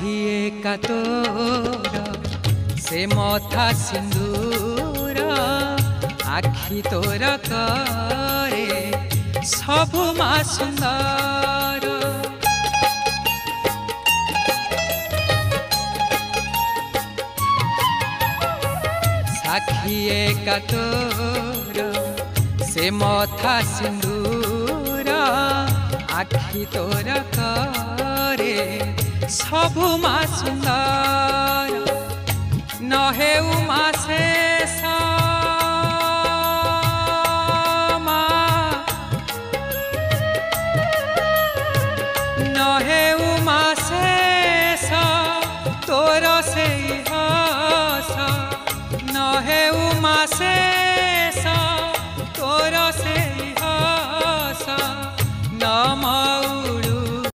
साखिए का तोर से मथा सिंदूर आखि तोर करे सबु मा सुंदर साखिए का तोर से मथा सिंदूर आखि तोर करे सबु मा सुंदर नहे उमा शेष नहे उमा शेष तोर से हस नहे उमा शेष